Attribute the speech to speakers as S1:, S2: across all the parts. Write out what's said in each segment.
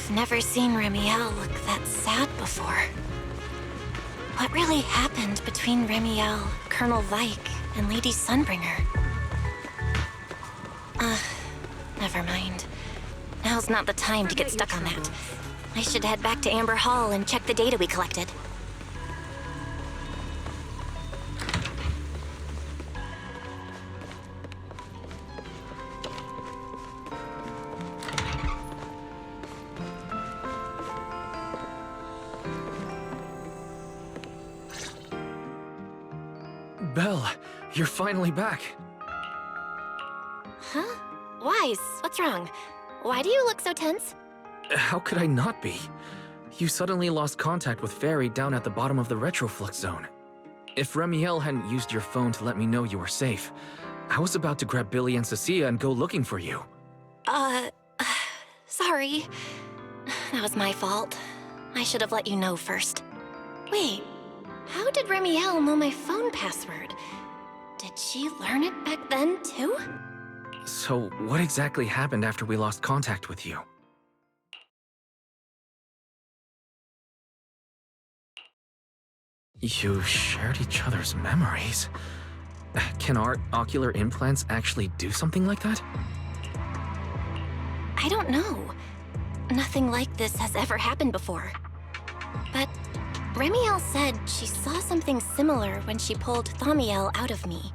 S1: I've never seen Remiel look that sad before. What really happened between Remiel, Colonel Vike, and Lady Sunbringer? Never mind. Now's not the time to get stuck on that. I should head back to Amber Hall and check the data we collected.
S2: Belle, you're finally back.
S1: Huh? Wise, what's wrong? Why do you look so tense?
S2: How could I not be? You suddenly lost contact with Fairy down at the bottom of the retroflux zone. If Remiel hadn't used your phone to let me know you were safe, I was about to grab Billy and Cecilia and go looking for you.
S1: Sorry. That was my fault. I should have let you know first. Wait, how did Remiel know my phone password? Did she learn it back then, too?
S2: So, what exactly happened after we lost contact with you? You shared each other's memories. Can our ocular implants actually do something like that?
S1: I don't know. Nothing like this has ever happened before. But Remiel said she saw something similar when she pulled Thaumiel out of me.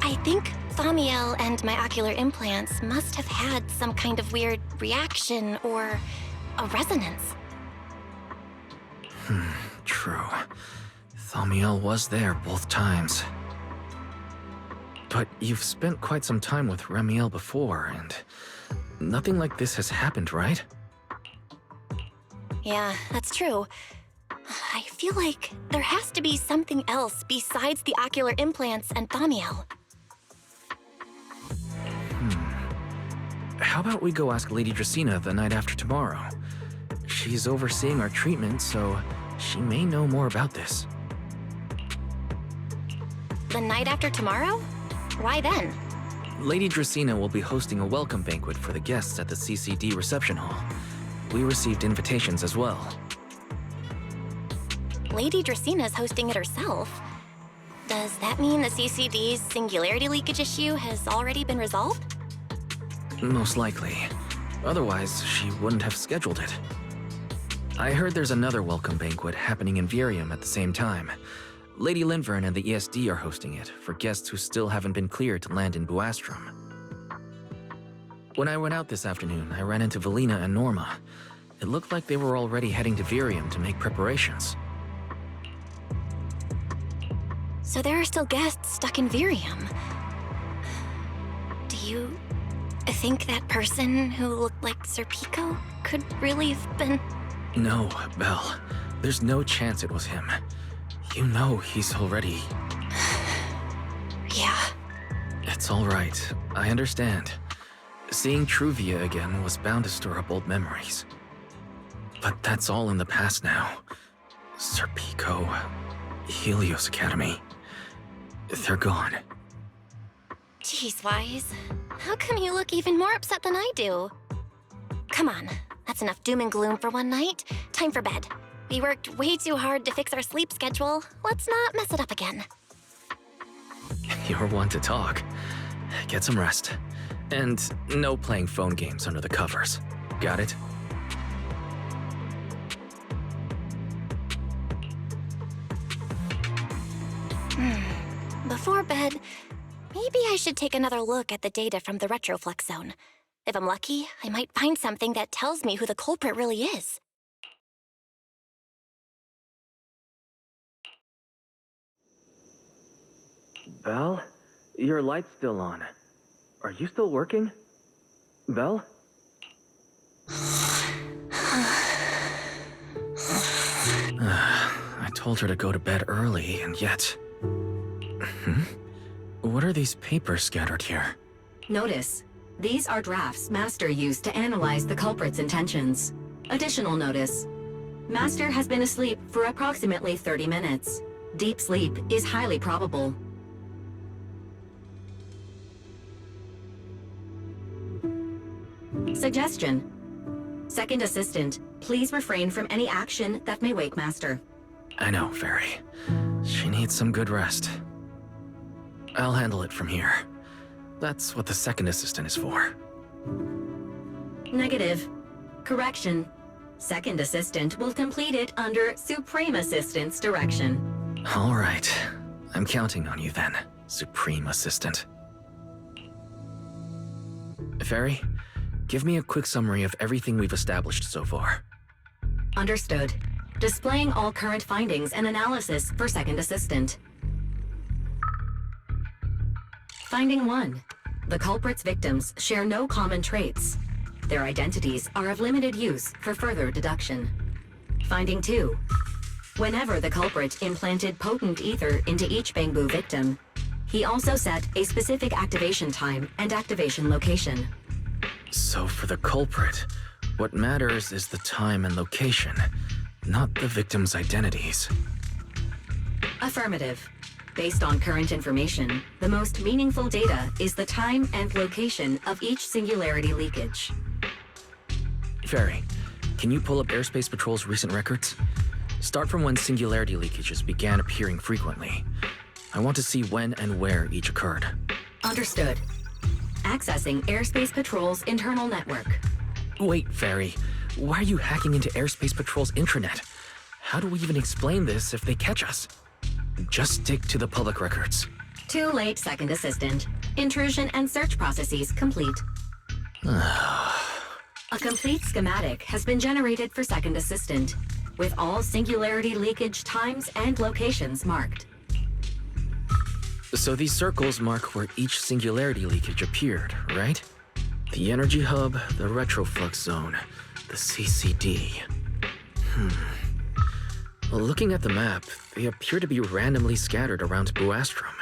S1: I think Thaumiel and my ocular implants must have had some kind of weird reaction or a resonance.
S2: True. Thaumiel was there both times. But you've spent quite some time with Remiel before, and nothing like this has happened, right?
S1: Yeah, that's true. I feel like there has to be something else besides the ocular implants and Thaumiel.
S2: How about we go ask Lady Dracaena the night after tomorrow? She's overseeing our treatment, so she may know more about this.
S1: The night after tomorrow? Why then?
S2: Lady Dracaena will be hosting a welcome banquet for the guests at the CCD reception hall. We received invitations as well.
S1: Lady Dracaena's hosting it herself. Does that mean the CCD's singularity leakage issue has already been resolved?
S2: Most likely. Otherwise, she wouldn't have scheduled it. I heard there's another welcome banquet happening in Virium at the same time. Lady Linvern and the ESD are hosting it for guests who still haven't been cleared to land in Buastrom. When I went out this afternoon, I ran into Valina and Norma. It looked like they were already heading to Virium to make preparations.
S1: So there are still guests stuck in Virium. Do you think that person who looked like Sir Pico could really have been...
S2: No, Belle. There's no chance it was him. You know he's already...
S1: Yeah.
S2: It's all right. I understand. Seeing Truvia again was bound to stir up old memories. But that's all in the past now. Sir Pico, Helios Academy, they're gone.
S1: Jeez, Wise. How come you look even more upset than I do? Come on, that's enough doom and gloom for one night. Time for bed. We worked way too hard to fix our sleep schedule. Let's not mess it up again.
S2: You're one to talk. Get some rest. And no playing phone games under the covers. Got it?
S1: Before bed, maybe I should take another look at the data from the retroflux zone. If I'm lucky, I might find something that tells me who the culprit really is.
S2: Belle? Your light's still on. Are you still working? Belle? I told her to go to bed early, and yet... What are these papers scattered here?
S3: Notice. These are drafts Master used to analyze the culprit's intentions. Additional notice. Master has been asleep for approximately 30 minutes. Deep sleep is highly probable. Suggestion. Second Assistant, please refrain from any action that may wake Master.
S2: I know, Fairy. She needs some good rest. I'll handle it from here. That's what the second assistant is for.
S3: Negative. Correction. Second Assistant will complete it under Supreme Assistant's direction.
S2: All right. I'm counting on you then, Supreme Assistant. Fairy, give me a quick summary of everything we've established so far.
S3: Understood. Displaying all current findings and analysis for Second Assistant. Finding 1. The culprit's victims share no common traits. Their identities are of limited use for further deduction. Finding 2. Whenever the culprit implanted potent ether into each Bangbu victim, he also set a specific activation time and activation location.
S2: So for the culprit, what matters is the time and location, not the victim's identities.
S3: Affirmative. Based on current information, the most meaningful data is the time and location of each singularity leakage.
S2: Fairy, can you pull up Airspace Patrol's recent records? Start from when singularity leakages began appearing frequently. I want to see when and where each occurred.
S3: Understood. Accessing Airspace Patrol's internal network.
S2: Wait, Fairy. Why are you hacking into Airspace Patrol's intranet? How do we even explain this if they catch us? Just stick to the public records.
S3: Too late, Second Assistant. Intrusion and search processes complete. A complete schematic has been generated for Second Assistant, with all singularity leakage times and locations marked.
S2: So these circles mark where each singularity leakage appeared, right? The energy hub, the retroflux zone, the CCD. Well, looking at the map, they appear to be randomly scattered around Buastrom.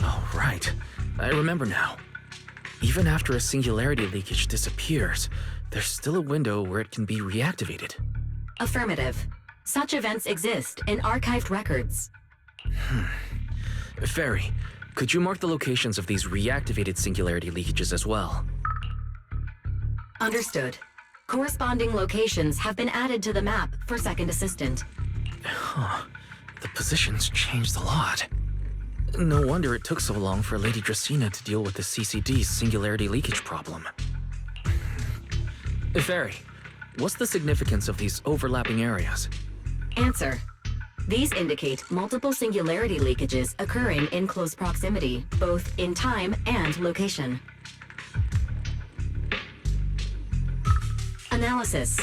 S2: Oh, right. I remember now. Even after a singularity leakage disappears, there's still a window where it can be reactivated.
S3: Affirmative. Such events exist in archived records.
S2: Fairy, could you mark the locations of these reactivated singularity leakages as well?
S3: Understood. Corresponding locations have been added to the map for Second Assistant.
S2: The positions changed a lot. No wonder it took so long for Lady Dracena to deal with the CCD's singularity leakage problem. Fairy, what's the significance of these overlapping areas?
S3: Answer. These indicate multiple singularity leakages occurring in close proximity, both in time and location. Analysis.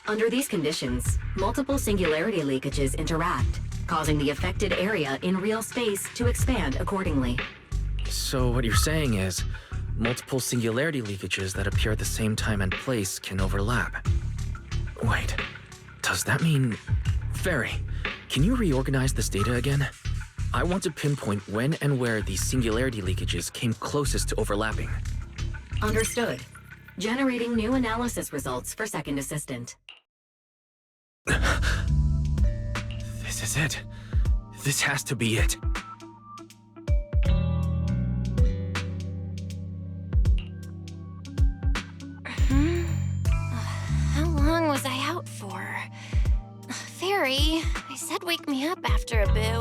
S3: Under these conditions, multiple singularity leakages interact, causing the affected area in real space to expand accordingly.
S2: So what you're saying is, multiple singularity leakages that appear at the same time and place can overlap. Wait, does that mean... Fairy, can you reorganize this data again? I want to pinpoint when and where these singularity leakages came closest to overlapping.
S3: Understood. Generating new analysis results for Second Assistant.
S2: This is it. This has to be it.
S1: How long was I out for? Fairy, I said wake me up after a bit.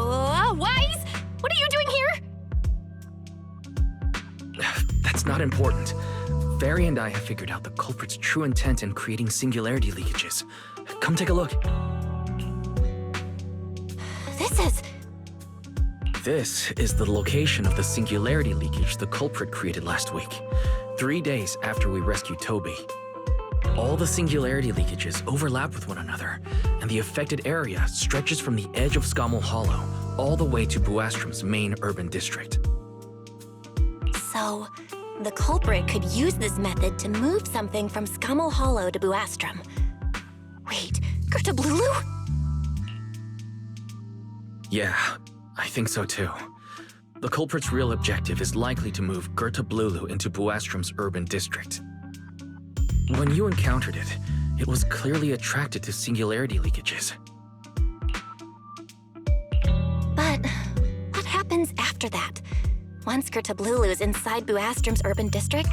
S1: Wise? What are you doing here?
S2: That's not important. Fairy and I have figured out the culprit's true intent in creating singularity leakages. Come take a look. This is the location of the singularity leakage the culprit created last week, 3 days after we rescued Toby. All the singularity leakages overlap with one another, and the affected area stretches from the edge of Scommel Hollow all the way to Buastrom's main urban district.
S1: So, the culprit could use this method to move something from Scommel Hollow to Buastrom. Wait, Gertablulu?
S2: Yeah, I think so too. The culprit's real objective is likely to move Gertablulu into Buastrom's urban district. When you encountered it, it was clearly attracted to singularity leakages.
S1: But what happens after that? Once Gertablulu is inside Buastrom's urban district,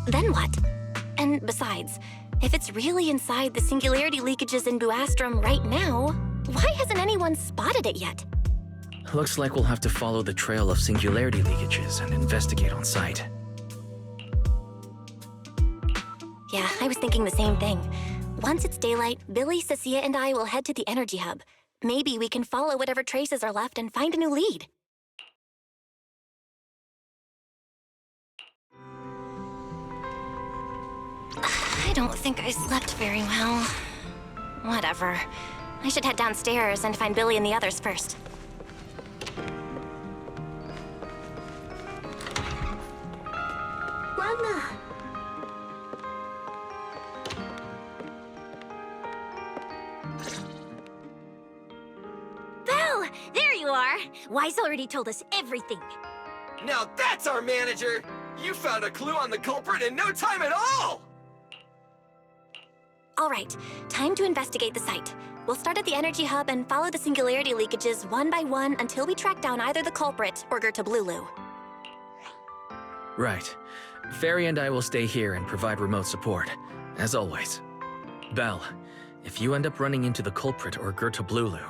S1: then what? And besides, If it's really inside the singularity leakages in Buastrom right now, why hasn't anyone spotted it yet?
S2: Looks like we'll have to follow the trail of singularity leakages and investigate on site.
S1: Yeah, I was thinking the same thing. Once it's daylight, Billy, Cecilia, and I will head to the energy hub. Maybe we can follow whatever traces are left and find a new lead. I don't think I slept very well. Whatever. I should head downstairs and find Billy and the others first.
S3: Lana!
S1: Belle! There you are! Wise already told us everything.
S4: Now that's our manager! You found a clue on the culprit in no time at all!
S1: All right, time to investigate the site. We'll start at the energy hub and follow the singularity leakages one by one until we track down either the culprit or Gertablulu.
S2: Right. Fairy and I will stay here and provide remote support, as always. Belle, if you end up running into the culprit or Gertablulu,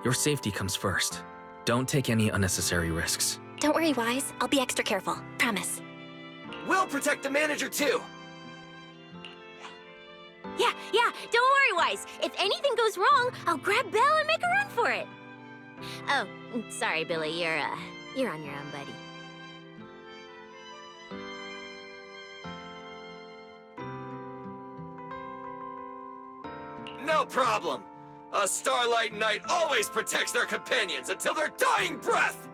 S2: your safety comes first. Don't take any unnecessary risks.
S1: Don't worry, Wise. I'll be extra careful. Promise.
S4: We'll protect the manager too!
S1: Yeah, don't worry, Wise. If anything goes wrong, I'll grab Belle and make a run for it. Oh, sorry, Billy. You're on your own, buddy.
S4: No problem! A Starlight Knight always protects their companions until their dying breath!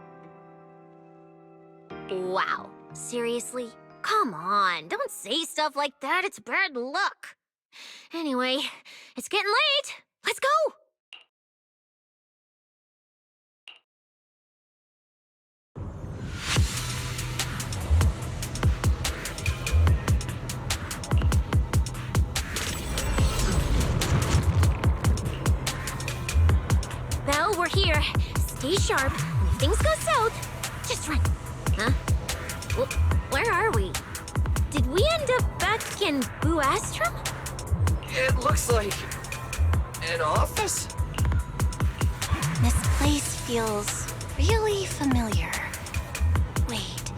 S1: Wow. Seriously? Come on, don't say stuff like that. It's bad luck. Anyway, it's getting late. Let's go! Belle, we're here. Stay sharp. And if things go south, just run. Huh? Where are we? Did we end up back in Buastrom?
S4: It looks like... an office?
S1: This place feels really familiar. Wait,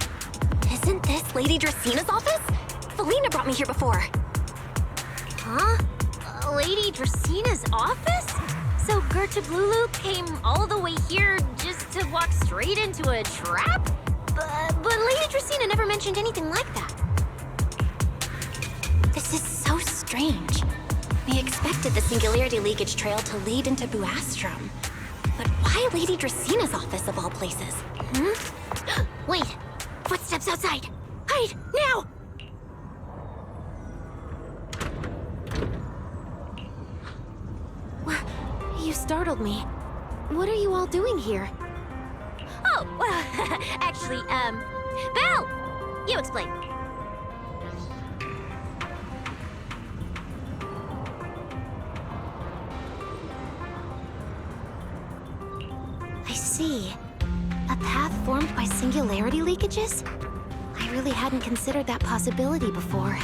S1: isn't this Lady Dracina's office? Felina brought me here before. Huh? Lady Dracina's office? So Gertablulu came all the way here just to walk straight into a trap? But Lady Dracina never mentioned anything like that. This is so strange. We expected the singularity leakage trail to lead into Buastrom. But why Lady Dracina's office of all places? Wait! Footsteps outside! Hide! Now! You startled me. What are you all doing here? Oh, well, actually, Belle! You explain. I see. A path formed by singularity leakages? I really hadn't considered that possibility before.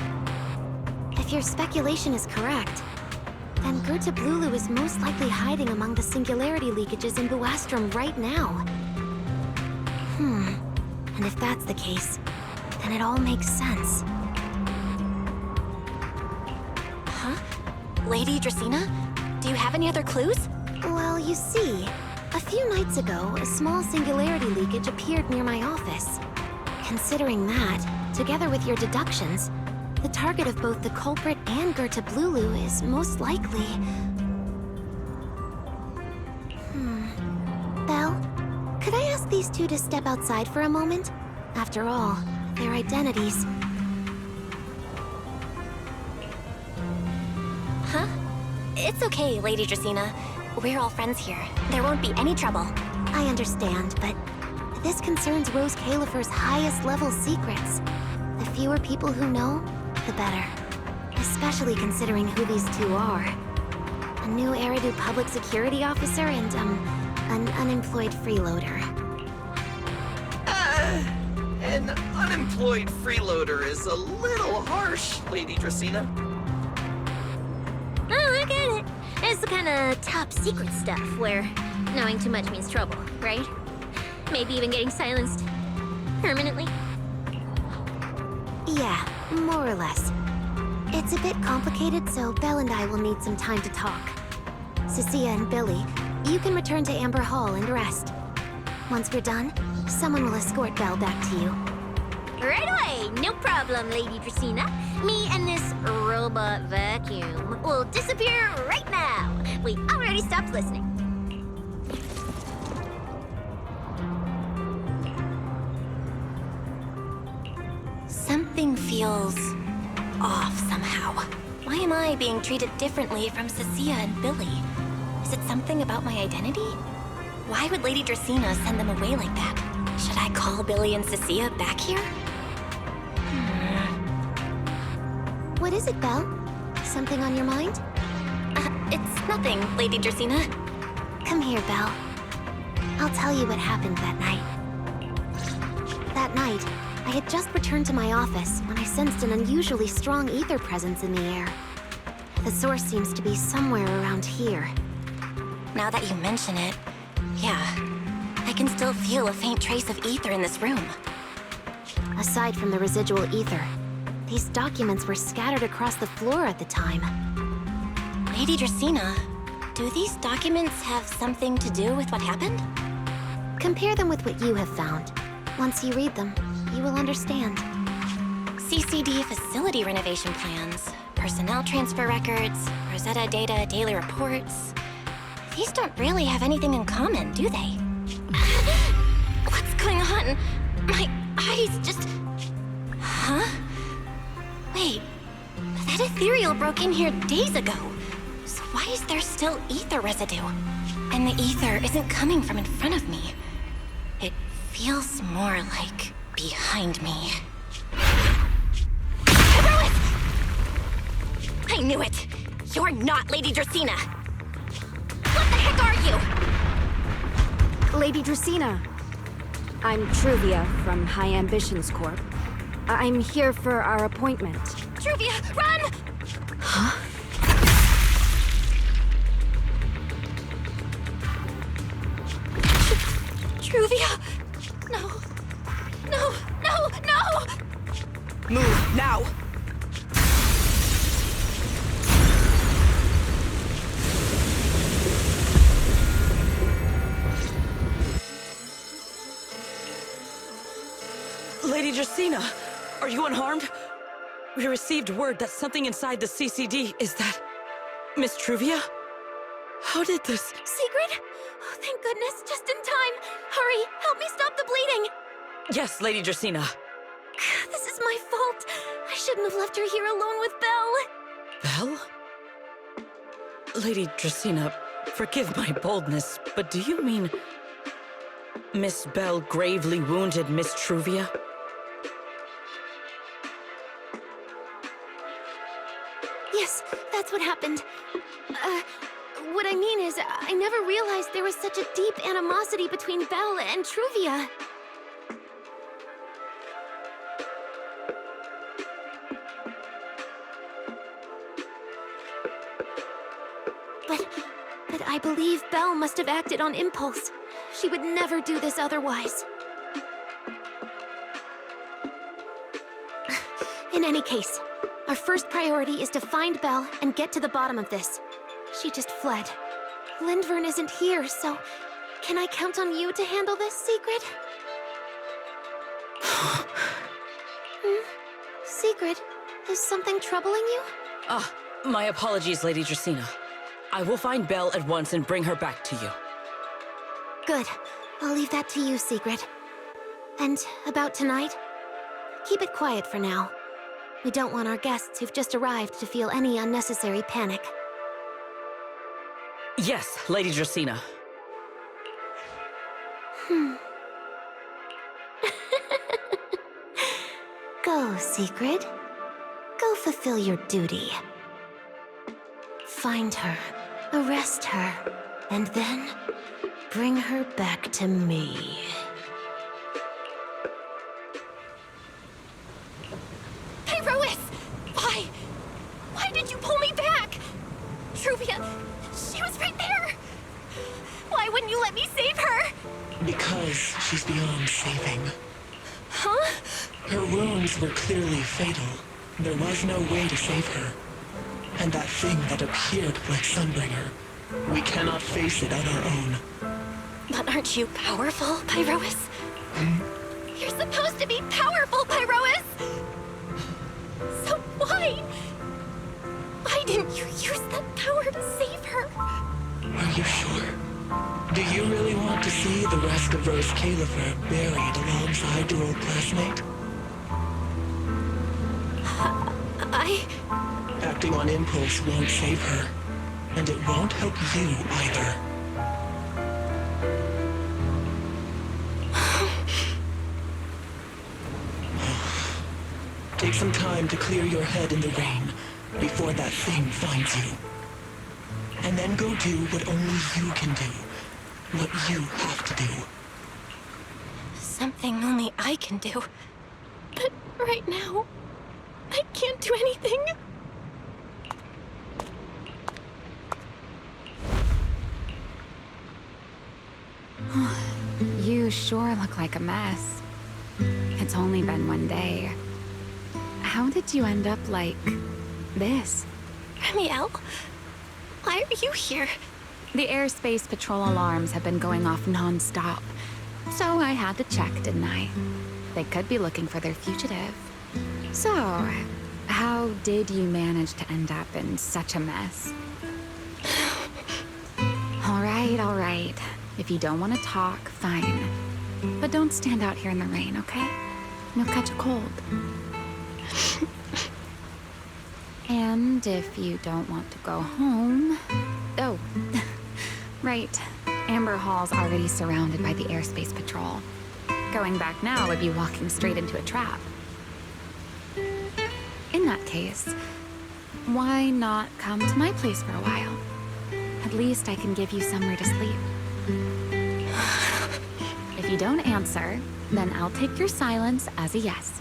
S1: If your speculation is correct, then Gertablulu is most likely hiding among the singularity leakages in Buastrom right now. And if that's the case, then it all makes sense. Huh? Lady Dracina? Do you have any other clues? Well, you see, a few nights ago, a small singularity leakage appeared near my office. Considering that, together with your deductions, the target of both the culprit and Gertablulu is most likely... Belle, could I ask these two to step outside for a moment? After all, their identities... Huh? It's okay, Lady Dracina. We're all friends here. There won't be any trouble. I understand, but this concerns Rose Califer's highest-level secrets. The fewer people who know, the better. Especially considering who these two are. A new Eridu public security officer and, an unemployed freeloader.
S4: An unemployed freeloader is a little harsh, Lady Dracina.
S5: is the kind of top secret stuff where knowing too much means trouble, right? Maybe even getting silenced permanently?
S6: Yeah, more or less. It's a bit complicated, so Belle and I will need some time to talk. Cecilia and Billy, you can return to Amber Hall and rest. Once we're done, someone will escort Belle back to you.
S5: Right away, no problem, Lady Dracaena. Me and this robot vacuum will disappear right now. We already stopped listening.
S1: Something feels off somehow. Why am I being treated differently from Cecilia and Billy? Is it something about my identity? Why would Lady Dracaena send them away like that? Should I call Billy and Cecilia back here?
S6: What is it, Belle? Something on your mind?
S1: It's nothing, Lady Dracaena.
S6: Come here, Belle. I'll tell you what happened that night. That night, I had just returned to my office when I sensed an unusually strong ether presence in the air. The source seems to be somewhere around here.
S1: Now that you mention it, yeah, I can still feel a faint trace of ether in this room.
S6: Aside from the residual ether, these documents were scattered across the floor at the time.
S1: Lady Dracaena, do these documents have something to do with what happened?
S6: Compare them with what you have found. Once you read them, you will understand.
S1: CCD facility renovation plans, personnel transfer records, Rosetta data, daily reports. These don't really have anything in common, do they? What's going on? My eyes just... Huh? Wait, that ethereal broke in here days ago. So why is there still ether residue? And the ether isn't coming from in front of me. It feels more like behind me. Herois! I knew it! You're not Lady Dracaena! What the heck are you?
S7: Lady Dracaena. I'm Truvia from High Ambitions Corp. I'm here for our appointment.
S1: Truvia, run!
S7: Huh?
S1: Truvia! No. No, no, no!
S8: Move, now! Lady Dracaena, are you unharmed? We received word that something inside the CCD is that... Miss Truvia? How did this...
S6: Secret? Oh, thank goodness, just in time. Hurry, help me stop the bleeding.
S8: Yes, Lady Dracaena.
S6: This is my fault. I shouldn't have left her here alone with Belle.
S8: Belle? Lady Dracaena, forgive my boldness, but do you mean... Miss Belle gravely wounded Miss Truvia?
S6: Yes, that's what happened. What I mean is, I never realized there was such a deep animosity between Belle and Truvia. But I believe Belle must have acted on impulse. She would never do this otherwise. In any case, our first priority is to find Belle and get to the bottom of this. She just fled. Lindvern isn't here, so can I count on you to handle this, Secret? Secret, is something troubling you?
S8: My apologies, Lady Dracaena. I will find Belle at once and bring her back to you.
S6: Good. I'll leave that to you, Secret. And about tonight? Keep it quiet for now. We don't want our guests who've just arrived to feel any unnecessary panic.
S8: Yes, Lady Dracaena.
S6: Go, Secret. Go fulfill your duty. Find her, arrest her, and then bring her back to me.
S1: Herois! Why? Why did you pull me back? Truvia, She was right there! Why wouldn't you let me save her?
S9: Because she's beyond saving.
S1: Huh?
S9: Her wounds were clearly fatal. There was no way to save her. And that thing that appeared like Sunbringer, we cannot face it on our own.
S1: But aren't you powerful, Pyrois? You're supposed to be powerful, Pyrois! So why? Why didn't you use that power to save her?
S9: Are you sure? Do you really want to see the rest of Rose Califer buried alongside your old classmate? Acting on impulse won't save her. And it won't help you either. Take some time to clear your head in the rain before that thing finds you. And then go do what only you can do. What you have to do.
S1: Something only I can do. But right now, I can't do anything.
S10: You sure look like a mess. It's only been one day. How did you end up like this?
S1: Remiel, why are you here?
S10: The airspace patrol alarms have been going off non-stop. So I had to check, didn't I? They could be looking for their fugitive. So, how did you manage to end up in such a mess? All right. If you don't want to talk, fine. But don't stand out here in the rain, okay? You'll catch a cold. And if you don't want to go home... Oh, right. Amber Hall's already surrounded by the airspace patrol. Going back now would be walking straight into a trap. In that case, why not come to my place for a while? At least I can give you somewhere to sleep. If you don't answer, then I'll take your silence as a yes.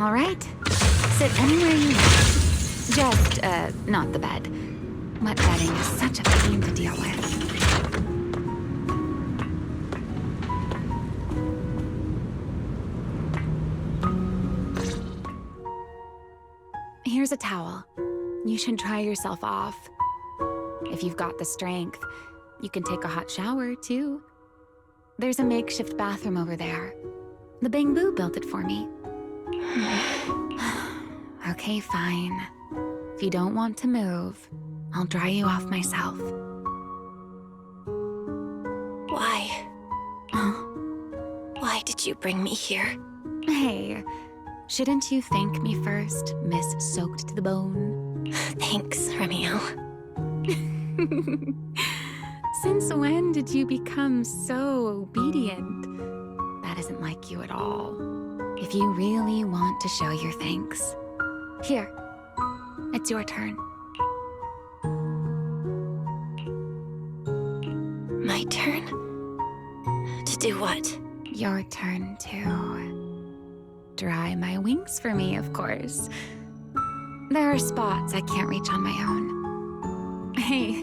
S10: All right. Sit anywhere you want. Just, not the bed. Wet bedding is such a pain to deal with. Here's a towel. You should dry yourself off. If you've got the strength, you can take a hot shower, too. There's a makeshift bathroom over there. The Bamboo built it for me. Okay, fine. If you don't want to move, I'll dry you off myself.
S1: Why? Why did you bring me here?
S10: Hey, shouldn't you thank me first, Miss Soaked to the Bone?
S1: Thanks, Remiel.
S10: Since when did you become so obedient? That isn't like you at all. If you really want to show your thanks, here, it's your turn.
S1: My turn? To do what?
S10: Your turn to dry my wings for me, of course. There are spots I can't reach on my own. Hey,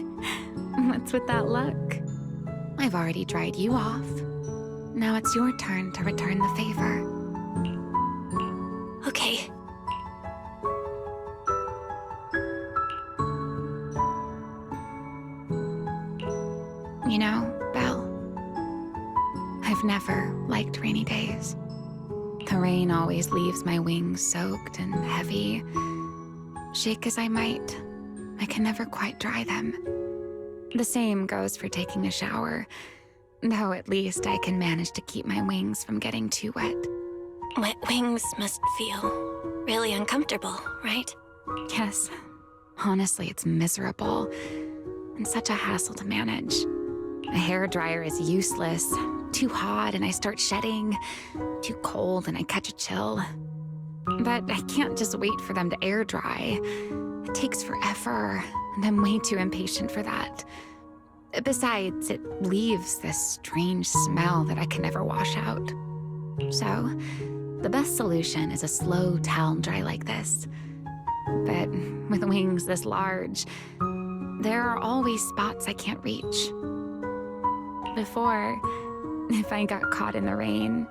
S10: what's with that look? I've already dried you off. Now it's your turn to return the favor.
S1: Okay.
S10: You know, Belle, I've never liked rainy days. The rain always leaves my wings soaked and heavy. Shake as I might, I can never quite dry them. The same goes for taking a shower, though at least I can manage to keep my wings from getting too wet.
S1: Wet wings must feel really uncomfortable, right?
S10: Yes, honestly, it's miserable and such a hassle to manage. A hairdryer is useless. Too hot and I start shedding. Too cold and I catch a chill. But I can't just wait for them to air dry. It takes forever, and I'm way too impatient for that. Besides, it leaves this strange smell that I can never wash out. So, the best solution is a slow towel dry like this. But with wings this large, there are always spots I can't reach. Before, if I got caught in the rain,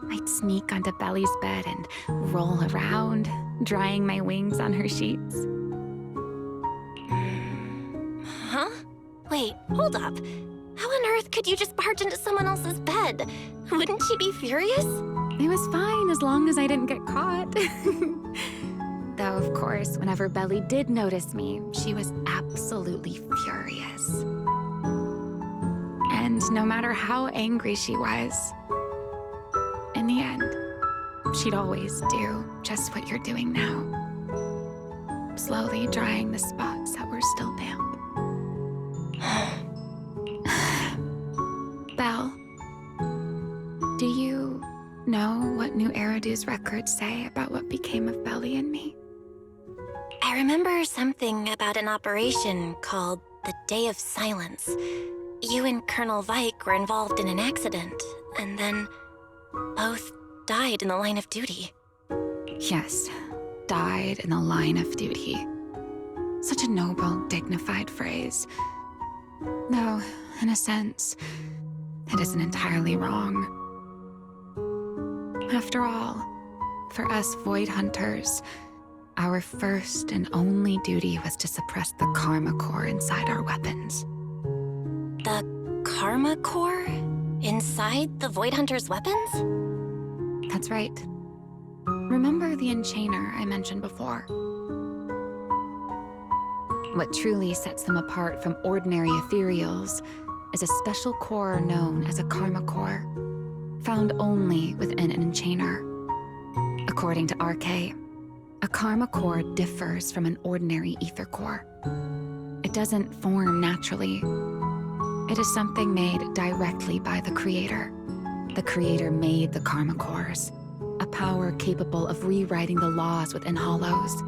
S10: I'd sneak onto Belly's bed and roll around, drying my wings on her sheets.
S1: Huh? Wait, hold up. How on earth could you just barge into someone else's bed? Wouldn't she be furious?
S10: It was fine as long as I didn't get caught. Though, of course, whenever Belly did notice me, she was absolutely furious. And no matter how angry she was, in the end, she'd always do just what you're doing now. Slowly drying the spots that were still damp. Belle, do you know what New Eridu's records say about what became of Belly and me?
S1: I remember something about an operation called the Day of Silence. You and Colonel Vike were involved in an accident, and then both died in the line of duty.
S10: Yes, died in the line of duty. Such a noble, dignified phrase. Though, in a sense, it isn't entirely wrong. After all, for us Void Hunters, our first and only duty was to suppress the Karma Core inside our weapons.
S1: The Karma Core? Inside the Void Hunter's weapons?
S10: That's right. Remember the enchainer I mentioned before? What truly sets them apart from ordinary ethereals is a special core known as a Karma Core, found only within an enchainer. According to RK, a Karma Core differs from an ordinary ether core. It doesn't form naturally. It is something made directly by the Creator. The Creator made the Karma Cores, a power capable of rewriting the laws within Hollows,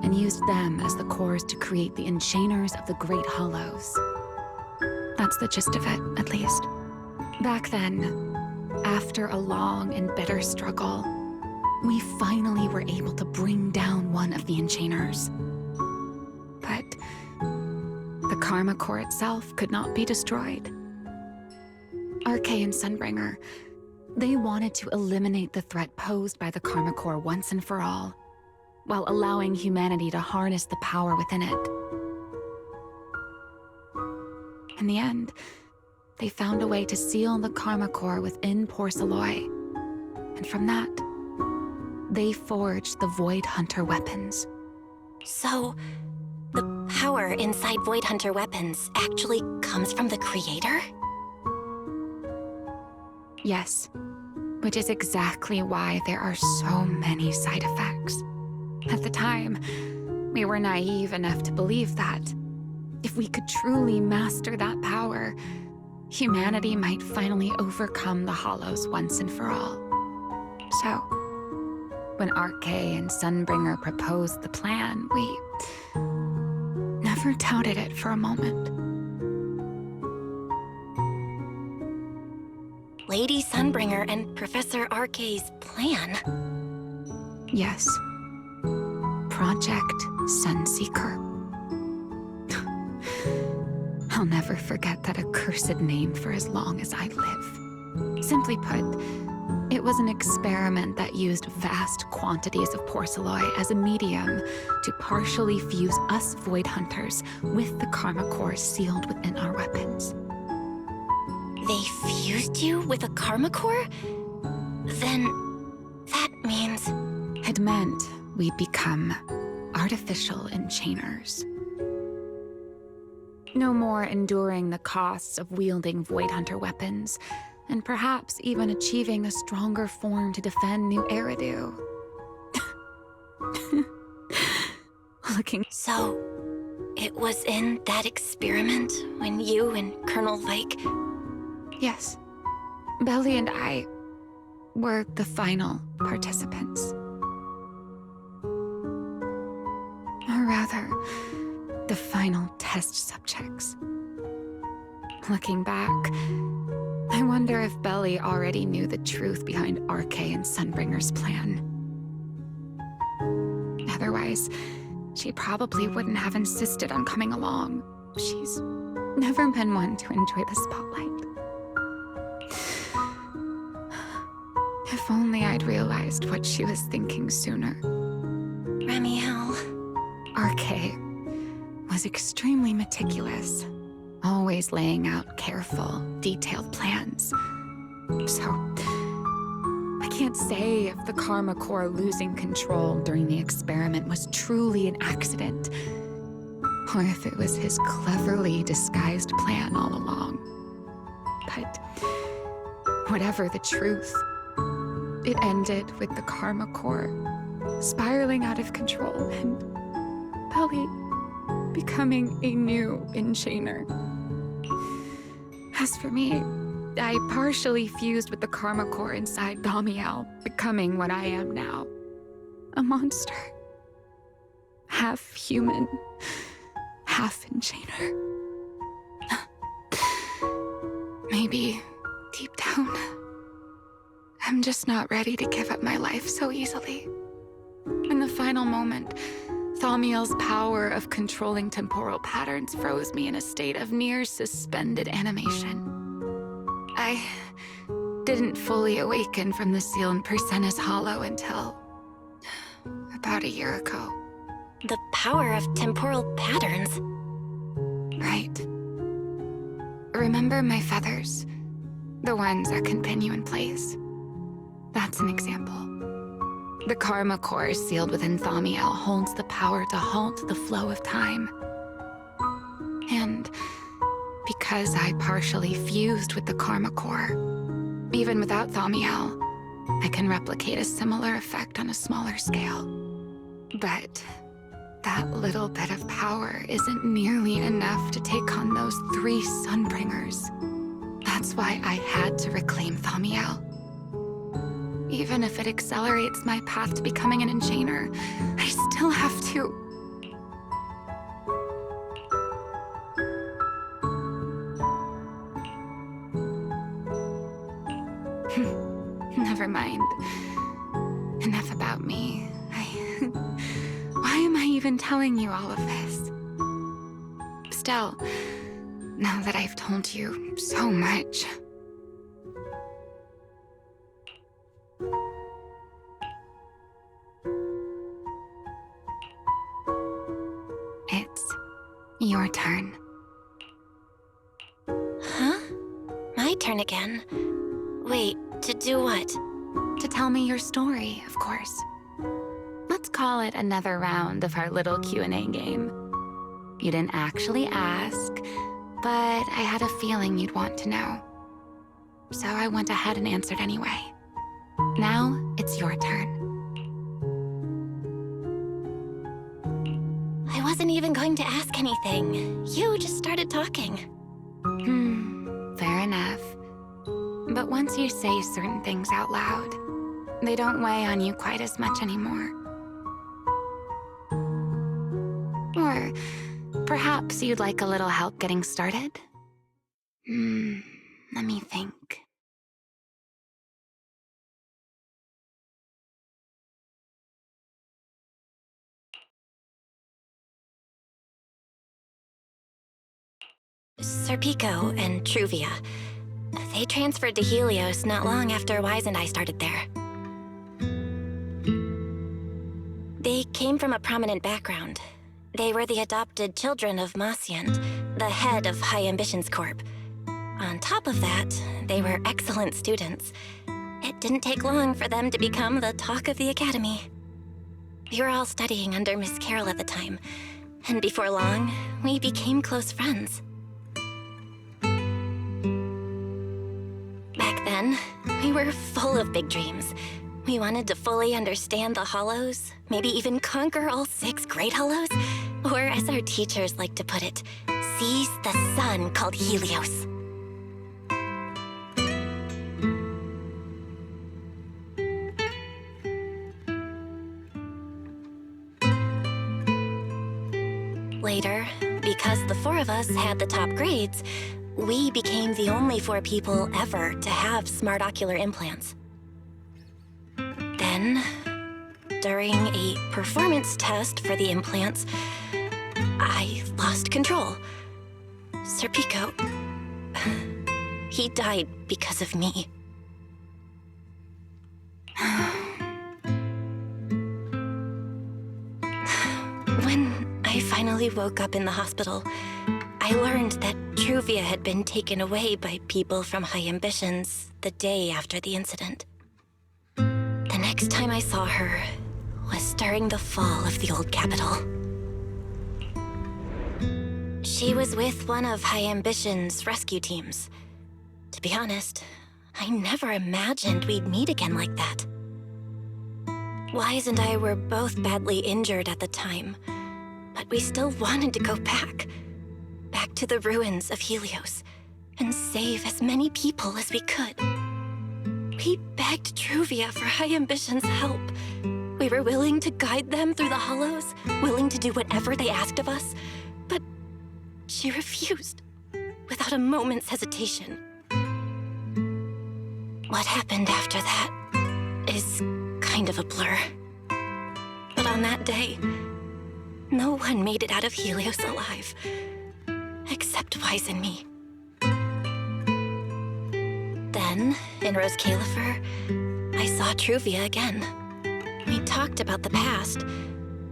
S10: and used them as the cores to create the Enchainers of the Great Hollows. That's the gist of it, at least. Back then, after a long and bitter struggle, we finally were able to bring down one of the Enchainers. But the Karma Core itself could not be destroyed. RK and Sunbringer, they wanted to eliminate the threat posed by the Karma Core once and for all, while allowing humanity to harness the power within it. In the end, they found a way to seal the Karma Core within Porceloy, and from that, they forged the Void Hunter weapons.
S1: So, the power inside Void Hunter weapons actually comes from the Creator?
S10: Yes, which is exactly why there are so many side effects. At the time, we were naive enough to believe that if we could truly master that power, humanity might finally overcome the Hollows once and for all. So, when RK and Sunbringer proposed the plan, we never doubted it for a moment.
S1: Lady Sunbringer and Professor RK's plan?
S10: Yes. Project Sunseeker. I'll never forget that accursed name for as long as I live. Simply put, it was an experiment that used vast quantities of porceloy as a medium to partially fuse us Void Hunters with the Karma Core sealed within our weapons.
S1: They fused you with a Karma Core? Then that means...
S10: It meant we'd become artificial enchainers. No more enduring the costs of wielding Void Hunter weapons, and perhaps even achieving a stronger form to defend New Eridu.
S1: So, it was in that experiment when you and Colonel Vike...
S10: Yes. Belly and I were the final participants. Or rather, the final test subjects. Looking back, I wonder if Belly already knew the truth behind RK and Sunbringer's plan. Otherwise, she probably wouldn't have insisted on coming along. She's never been one to enjoy the spotlight. If only I'd realized what she was thinking sooner.
S1: Ramiel...
S10: RK was extremely meticulous, always laying out careful, detailed plans. So, I can't say if the Karma Core losing control during the experiment was truly an accident, or if it was his cleverly disguised plan all along. But whatever the truth, it ended with the Karma Core spiraling out of control and Belly becoming a new enchainer. As for me, I partially fused with the Karma Core inside Thamiel, becoming what I am now. A monster. Half human, half enchainer. Maybe, deep down, I'm just not ready to give up my life so easily. In the final moment, Thamiel's power of controlling temporal patterns froze me in a state of near suspended animation. I didn't fully awaken from the seal in Persena's Hollow until about a year ago.
S1: The power of temporal patterns.
S10: Right. Remember my feathers? The ones that can pin you in place. That's an example. The Karma Core sealed within Thamiel holds the power to halt the flow of time. And because I partially fused with the Karma Core, even without Thamiel, I can replicate a similar effect on a smaller scale. But that little bit of power isn't nearly enough to take on those 3 Sunbringers. That's why I had to reclaim Thamiel. Even if it accelerates my path to becoming an enchainer, I still have to... Never mind. Enough about me. Why am I even telling you all of this? Still, now that I've told you so much... It's your turn.
S1: Huh? My turn again? Wait, to do what?
S10: To tell me your story, of course. Let's call it another round of our little Q&A game. You didn't actually ask, but I had a feeling you'd want to know. So I went ahead and answered anyway. Now, it's your turn.
S1: I wasn't even going to ask anything. You just started talking.
S10: Fair enough. But once you say certain things out loud, they don't weigh on you quite as much anymore. Or perhaps you'd like a little help getting started? Let me think.
S1: Serpico and Truvia. They transferred to Helios not long after Wise and I started there. They came from a prominent background. They were the adopted children of Masyant, the head of High Ambitions Corp. On top of that, they were excellent students. It didn't take long for them to become the talk of the academy. We were all studying under Miss Carroll at the time, and before long, we became close friends. Back then, we were full of big dreams. We wanted to fully understand the Hollows, maybe even conquer all 6 Great Hollows. Or as our teachers like to put it, sees the sun called Helios. Later, because the four of us had the top grades, we became the only 4 people ever to have smart ocular implants. Then, during a performance test for the implants, I lost control. Serpico, he died because of me. When I finally woke up in the hospital, I learned that Truvia had been taken away by people from High Ambitions the day after the incident. The next time I saw her was during the fall of the old capital. She was with one of High Ambition's rescue teams. To be honest, I never imagined we'd meet again like that. Wise and I were both badly injured at the time, but we still wanted to go back to the ruins of Helios, and save as many people as we could. We begged Truvia for High Ambition's help. We were willing to guide them through the hollows, willing to do whatever they asked of us, but she refused, without a moment's hesitation. What happened after that is kind of a blur. But on that day, no one made it out of Helios alive, except Wise and me. Then, in Rose Califer, I saw Truvia again. We talked about the past,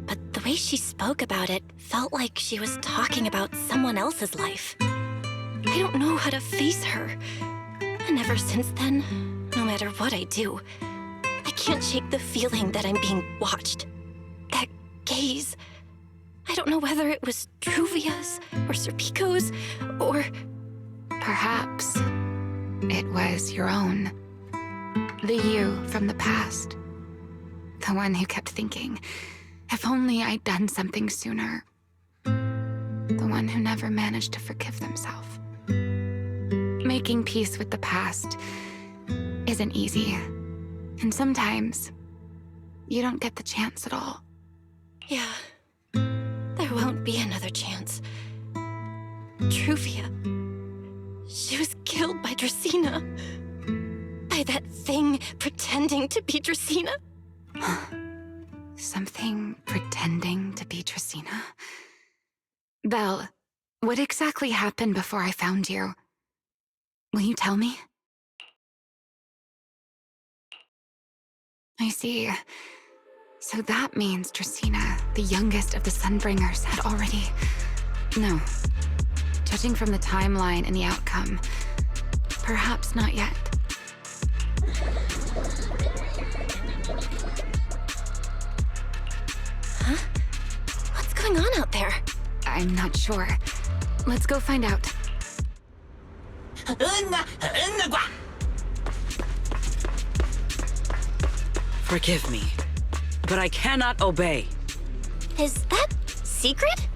S1: but the way she spoke about it felt like she was talking about someone else's life. I don't know how to face her. And ever since then, no matter what I do, I can't shake the feeling that I'm being watched. That gaze. I don't know whether it was Truvia's or Serpico's or...
S10: Perhaps it was your own. The you from the past. The one who kept thinking, if only I'd done something sooner. The one who never managed to forgive themselves. Making peace with the past isn't easy. And sometimes, you don't get the chance at all.
S1: Yeah. There won't be another chance. Truvia. She was killed by Dracena. By that thing pretending to be Dracena.
S10: Something pretending to be Dracena? Belle, what exactly happened before I found you? Will you tell me? I see. So that means Dracena, the youngest of the Sunbringers, had already... No. Judging from the timeline and the outcome, perhaps not yet.
S1: Huh? What's going on out there?
S10: I'm not sure. Let's go find out.
S8: Forgive me, but I cannot obey.
S1: Is that secret?